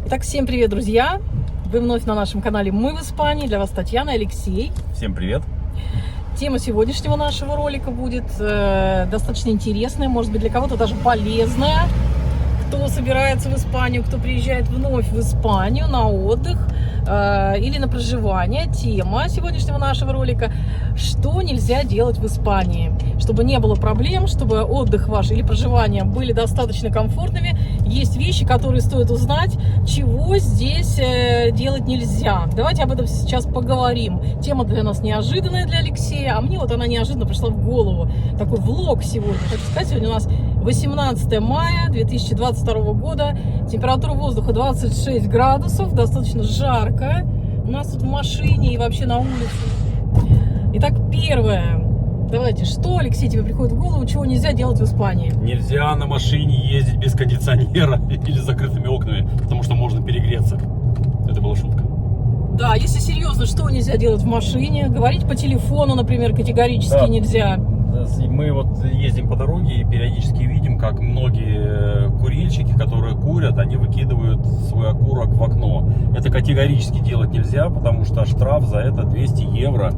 Итак, всем привет, друзья! Вы вновь на нашем канале «Мы в Испании». Для вас Татьяна, Алексей. Всем привет! Тема сегодняшнего нашего ролика будет достаточно интересная, может быть, для кого-то даже полезная. Кто собирается в Испанию, кто приезжает вновь в Испанию на отдых или на проживание. Тема сегодняшнего нашего ролика: что нельзя делать в Испании, чтобы не было проблем, чтобы отдых ваш или проживание были достаточно комфортными. Есть вещи, которые стоит узнать, чего здесь делать нельзя. Давайте об этом сейчас поговорим. Тема для нас неожиданная, для Алексея, а мне вот она неожиданно пришла в голову. Такой влог сегодня. Хочу сказать, сегодня у нас 18 мая 2022 года, температура воздуха 26 градусов, достаточно жарко у нас тут в машине и вообще на улице. Итак, первое. Давайте, что, Алексей, тебе приходит в голову, чего нельзя делать в Испании? Нельзя на машине ездить без кондиционера или с закрытыми окнами, потому что можно перегреться. Это была шутка. Да, если серьезно, что нельзя делать в машине? Говорить по телефону, например, категорически нельзя. Мы вот ездим по дороге и периодически видим, как многие курильщики, которые курят, они выкидывают свой окурок в окно. Это категорически делать нельзя, потому что штраф за это 200 евро.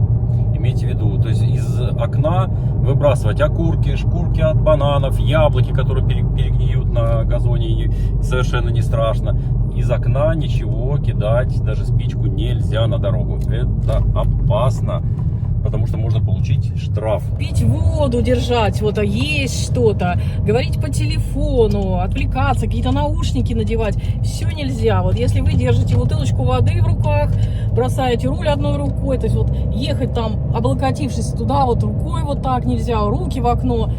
Имейте в виду, то есть из окна выбрасывать окурки, шкурки от бананов, яблоки, которые перегниют на газоне, и совершенно не страшно. Из окна ничего кидать, даже спичку нельзя на дорогу. Это опасно, потому что можно получить штраф. Пить воду, держать, вот, есть что-то, говорить по телефону, отвлекаться, какие-то наушники надевать, все нельзя. Вот если вы держите бутылочку воды в руках, бросаете руль одной рукой, то есть вот ехать там, облокотившись туда, вот рукой вот так нельзя, руки в окно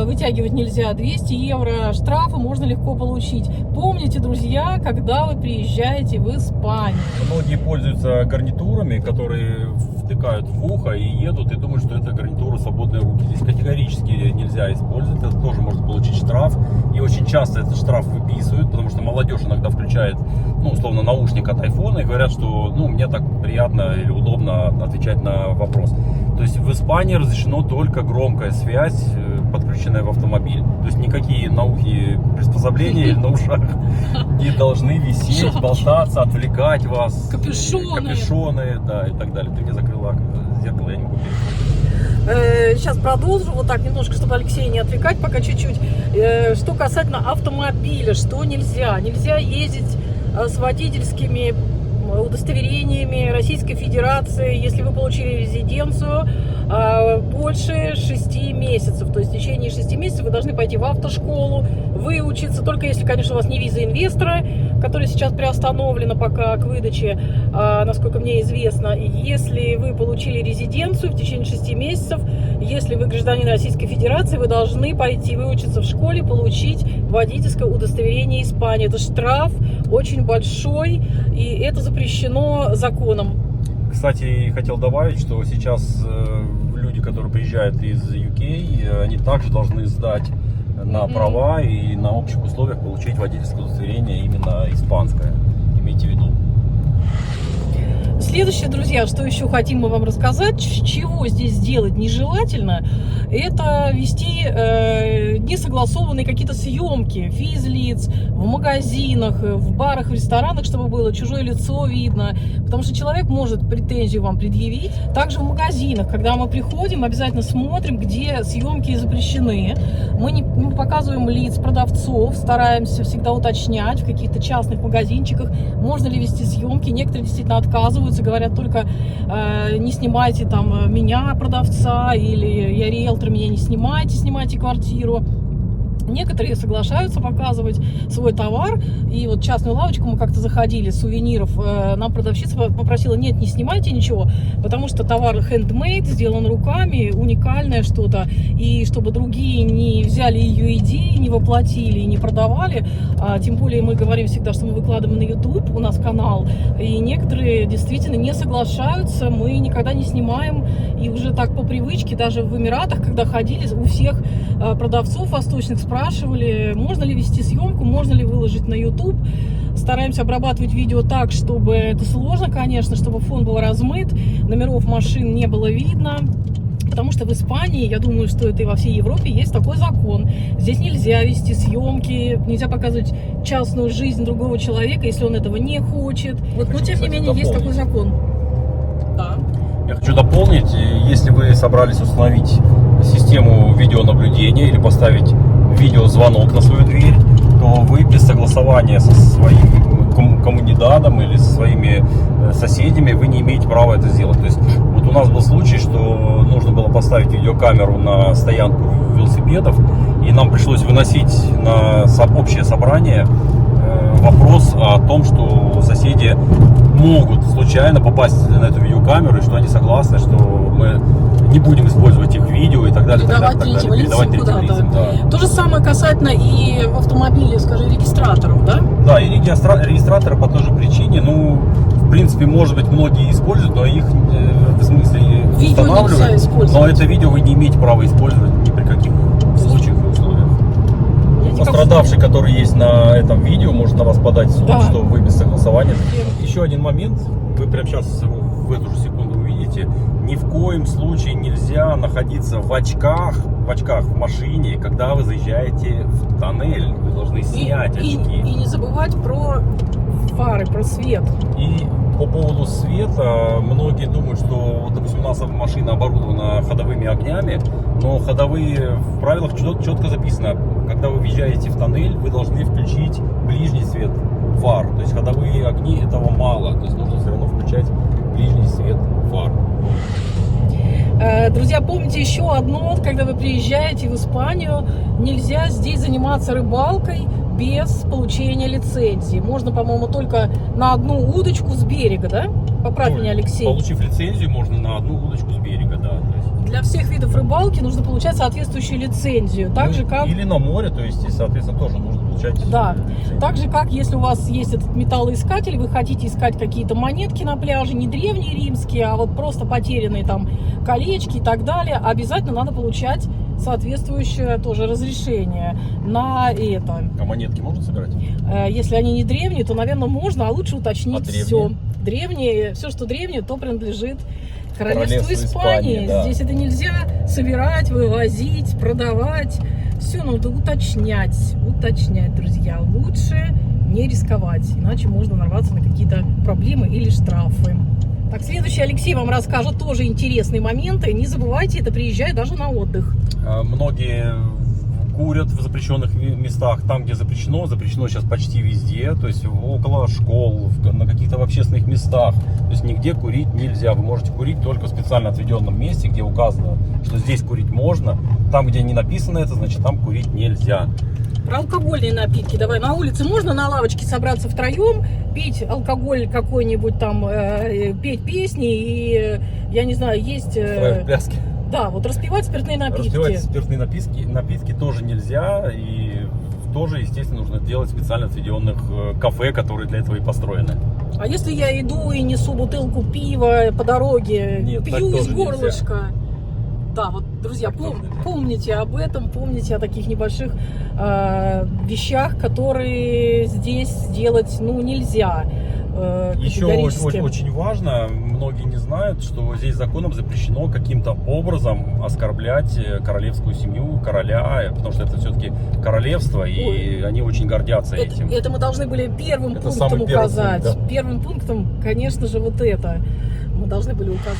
вытягивать нельзя, 200 евро штрафа можно легко получить. Помните, друзья, когда вы приезжаете в Испанию. Многие пользуются гарнитурами, которые втыкают в ухо и едут и думают, что это гарнитура свободные руки. Здесь категорически нельзя использовать, это тоже может получить штраф. И очень часто этот штраф выписывают, потому что молодежь иногда включает, ну, условно, наушник от айфона и говорят, что, ну, мне так приятно или удобно отвечать на вопрос. То есть в Испании разрешено только громкая связь, подключенная в автомобиль. То есть никакие на ухе приспособления или на ушах не должны висеть, болтаться, отвлекать вас. Капюшоны, да, и так далее. Ты мне закрыла зеркало, я не могу перейти. Сейчас продолжу вот так немножко, чтобы Алексея не отвлекать пока чуть-чуть. Что касательно автомобиля, что нельзя? Нельзя ездить с водительскими удостоверениями Российской Федерации, если вы получили резиденцию больше 6 месяцев. То есть в течение 6 месяцев вы должны пойти в автошколу, выучиться, только если, конечно, у вас не виза инвестора, которая сейчас приостановлена пока к выдаче, насколько мне известно. И если вы получили резиденцию в течение 6 месяцев, если вы гражданин Российской Федерации, вы должны пойти выучиться в школе, получить водительское удостоверение Испании. Это штраф очень большой, и это запрещено законом. Кстати, хотел добавить, что сейчас люди, которые приезжают из UK, они также должны сдать на права и на общих условиях получить водительское удостоверение именно испанское. Имейте в виду. Следующее, друзья, что еще хотим мы вам рассказать, чего здесь делать нежелательно, это вести несогласованные какие-то съемки физлиц в магазинах, в барах, в ресторанах, чтобы было чужое лицо видно, потому что человек может претензию вам предъявить. Также в магазинах, когда мы приходим, обязательно смотрим, где съемки запрещены. Мы показываем лиц продавцов, стараемся всегда уточнять в каких-то частных магазинчиках, можно ли вести съемки. Некоторые действительно отказываются, говорят только не снимайте там меня, продавца, или я риэлтор, меня не снимайте, снимайте квартиру. Некоторые соглашаются показывать свой товар. И вот частную лавочку мы как-то заходили, сувениров, нам продавщица попросила: нет, не снимайте ничего, потому что товар handmade, сделан руками, уникальное что-то, и чтобы другие не взяли ее идеи, не воплотили и не продавали. Тем более мы говорим всегда, что мы выкладываем на YouTube, у нас канал, и некоторые действительно не соглашаются, мы никогда не снимаем, и уже так по привычке, даже в Эмиратах, когда ходили, у всех продавцов восточных спрашивали, можно ли вести съемку, можно ли выложить на YouTube. Стараемся обрабатывать видео так, чтобы, это сложно, конечно, чтобы фон был размыт, номеров машин не было видно. потому что в Испании, я думаю, что это и во всей Европе, есть такой закон. Здесь нельзя вести съемки, нельзя показывать частную жизнь другого человека, если он этого не хочет. Вот, но тем не менее есть такой закон. Да. Я хочу дополнить, если вы собрались установить систему видеонаблюдения или поставить видеозвонок на свою дверь, то вы без согласования со своим коммунидадом или со своими соседями вы не имеете права это сделать. То есть вот у нас был случай, что нужно было поставить видеокамеру на стоянку велосипедов, и нам пришлось выносить на общее собрание вопрос о том, что соседи могут случайно попасть на эту видеокамеру, и что они согласны, что мы не будем использовать их видео и так далее. Передавать третьим лицам. Да. То же самое касательно и в автомобиле, скажем, регистраторов, да? Да, и регистраторы по той же причине, ну, в принципе, может быть, многие используют, но их, в смысле, видео устанавливают, но это видео вы не имеете права использовать ни при каких случаях и условиях. Пострадавший, который есть на этом видео, может на вас подать в суд, да, что вы без согласования. Еще один момент, вы прямо сейчас его в эту же секунду увидите. Ни в коем случае нельзя находиться в очках в машине, когда вы заезжаете в тоннель. Вы должны снять очки. И не забывать про фары, про свет. И по поводу света, многие думают, что, допустим, у нас машина оборудована ходовыми огнями, но ходовые в правилах четко записано, когда вы въезжаете в тоннель, вы должны включить ближний свет фар. То есть ходовые огни этого мало, то есть нужно все равно включать ближний свет фар. Друзья, помните еще одно, когда вы приезжаете в Испанию, нельзя здесь заниматься рыбалкой без получения лицензии. Можно, по-моему, только на одну удочку с берега, да? Поправь меня, Алексей. Получив лицензию, можно на одну удочку с берега, да. Для всех видов рыбалки нужно получать соответствующую лицензию. Так же, как... Или на море, то есть, соответственно, тоже нужно получать лицензию. Так же, как если у вас есть этот металлоискатель, вы хотите искать какие-то монетки на пляже, не древние римские, а вот просто потерянные там колечки и так далее, обязательно надо получать соответствующее тоже разрешение на это. А монетки можно собирать? Если они не древние, то, наверное, можно, а лучше уточнить все. Древние? Все, что древнее, то принадлежит Королевству Испании. Да. Здесь это нельзя собирать, вывозить, продавать. Все надо уточнять, друзья. Лучше не рисковать, иначе можно нарваться на какие-то проблемы или штрафы. Так, следующий Алексей вам расскажет тоже интересные моменты. Не забывайте это, приезжая даже на отдых. Многие курят в запрещенных местах. Там, где запрещено сейчас почти везде. То есть около школ, на каких-то общественных местах. То есть нигде курить нельзя. Вы можете курить только в специально отведенном месте, где указано, что здесь курить можно. Там, где не написано это, значит, там курить нельзя. Про алкогольные напитки давай. На улице можно на лавочке собраться втроем, пить алкоголь какой-нибудь там, петь песни и, я не знаю, есть... пляски. Да, вот распивать спиртные напитки. Распивать спиртные напитки тоже нельзя. И тоже, естественно, нужно делать специально отведенных кафе, которые для этого и построены. А если я иду и несу бутылку пива по дороге, нет, пью из горлышка? Нельзя. Да, вот, друзья, помните об этом, помните о таких небольших вещах, которые здесь сделать, нельзя. Еще очень важно, многие не знают, что здесь законом запрещено каким-то образом оскорблять королевскую семью, короля, потому что это все-таки королевство, и они очень гордятся этим. Это мы должны были первым пунктом указать. Пункт, да. Первым пунктом, конечно же, вот это мы должны были указать.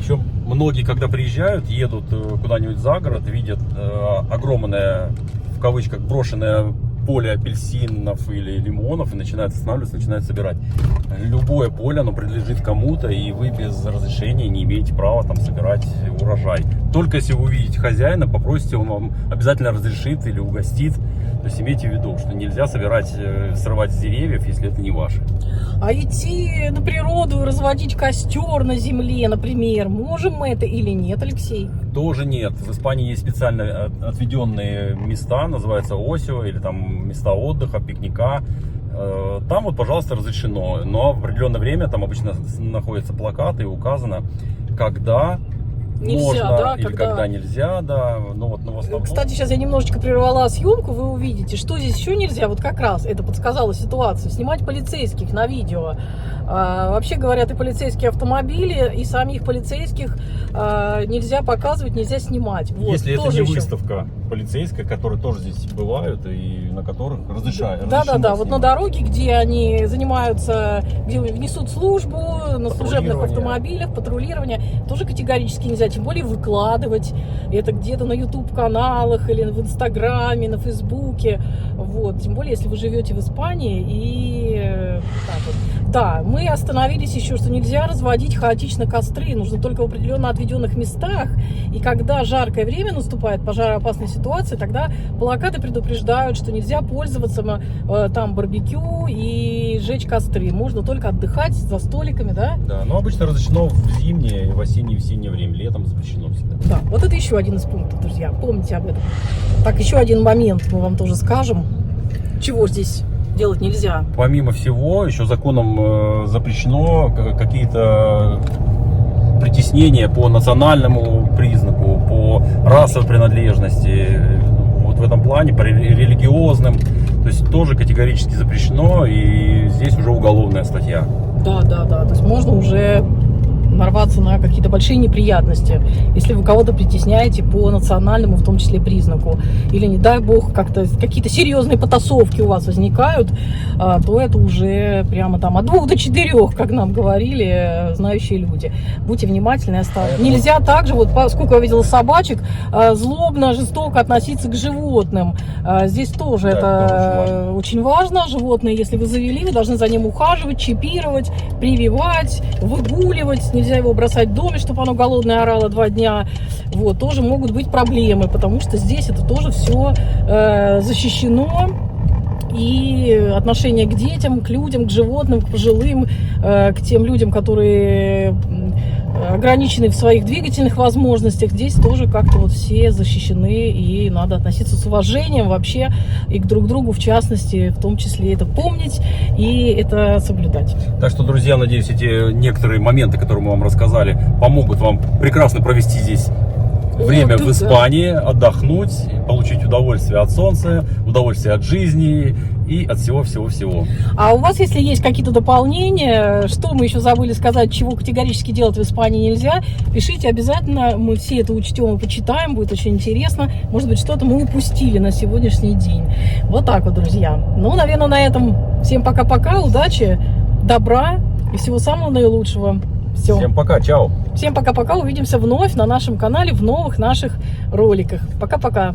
Еще многие, когда приезжают, едут куда-нибудь за город, видят огромное, в кавычках, брошенное поле апельсинов или лимонов и начинают останавливаться, начинают собирать. Любое поле, оно принадлежит кому-то, и вы без разрешения не имеете права там собирать урожай. Только если вы увидите хозяина, попросите, он вам обязательно разрешит или угостит. То есть имейте в виду, что нельзя срывать с деревьев, если это не ваше. А идти на природу, разводить костер на земле, например, можем мы это или нет, Алексей? Тоже нет. В Испании есть специально отведенные места, называется осио, или там места отдыха, пикника. Там вот, пожалуйста, разрешено. Но в определенное время там обычно находятся плакаты и указано, когда Нельзя, можно да, или когда нельзя, да. Но вот, в основном... Кстати, сейчас я немножечко прервала съемку, вы увидите, что здесь еще нельзя, вот как раз это подсказала ситуацию, снимать полицейских на видео. Вообще говорят, и полицейские автомобили, и самих полицейских нельзя показывать, нельзя снимать. Вот, если это не еще. выставка полицейская, которые тоже здесь бывают и на которых разрешают. Да, вот на дороге, где они занимаются, где несут службу, на служебных автомобилях, патрулирование, тоже категорически нельзя, тем более выкладывать это где-то на YouTube-каналах или в Инстаграме, на Фейсбуке, вот, тем более, если вы живете в Испании и так вот. Да, мы остановились еще, что нельзя разводить хаотично костры, нужно только в определенно отведенных местах, и когда жаркое время наступает, пожароопасная ситуация, тогда плакаты предупреждают, что нельзя пользоваться там барбекю и жечь костры, можно только отдыхать за столиками, да? Да, но обычно разрешено в зимнее, в осеннее, в зимнее время, летом запрещено всегда. Да, вот это еще один из пунктов, друзья, помните об этом. Так, еще один момент мы вам тоже скажем, чего здесь делать нельзя. Помимо всего, еще законом запрещено какие-то притеснения по национальному признаку, по расовой принадлежности, вот в этом плане, по религиозным, то есть тоже категорически запрещено, и здесь уже уголовная статья. Да, то есть можно уже нарваться на какие-то большие неприятности, если вы кого-то притесняете по национальному, в том числе, признаку, или, не дай бог, как-то какие-то серьезные потасовки у вас возникают, то это уже прямо там от 2 до 4, как нам говорили знающие люди. Будьте внимательны и осторожны. Нельзя также, вот сколько я видела собачек, злобно, жестоко относиться к животным. Здесь тоже это очень важно. Животные, если вы завели, вы должны за ним ухаживать, чипировать, прививать, выгуливать. Нельзя его бросать в доме, чтобы оно голодное орало 2 дня. Вот, тоже могут быть проблемы, потому что здесь это тоже все защищено. И отношение к детям, к людям, к животным, к пожилым, к тем людям, которые ограничены в своих двигательных возможностях, здесь тоже как-то вот все защищены, и надо относиться с уважением вообще и к друг другу, в частности, в том числе это помнить и это соблюдать. Так что, друзья, надеюсь, эти некоторые моменты, которые мы вам рассказали, помогут вам прекрасно провести здесь время в Испании, отдохнуть, получить удовольствие от солнца, удовольствие от жизни и от всего-всего-всего. А у вас, если есть какие-то дополнения, что мы еще забыли сказать, чего категорически делать в Испании нельзя, пишите обязательно, мы все это учтем и почитаем, будет очень интересно. Может быть, что-то мы упустили на сегодняшний день. Вот так вот, друзья. Ну, наверное, на этом всем пока-пока, удачи, добра и всего самого наилучшего. Все. Всем пока, чао. Всем пока-пока, увидимся вновь на нашем канале в новых наших роликах. Пока-пока.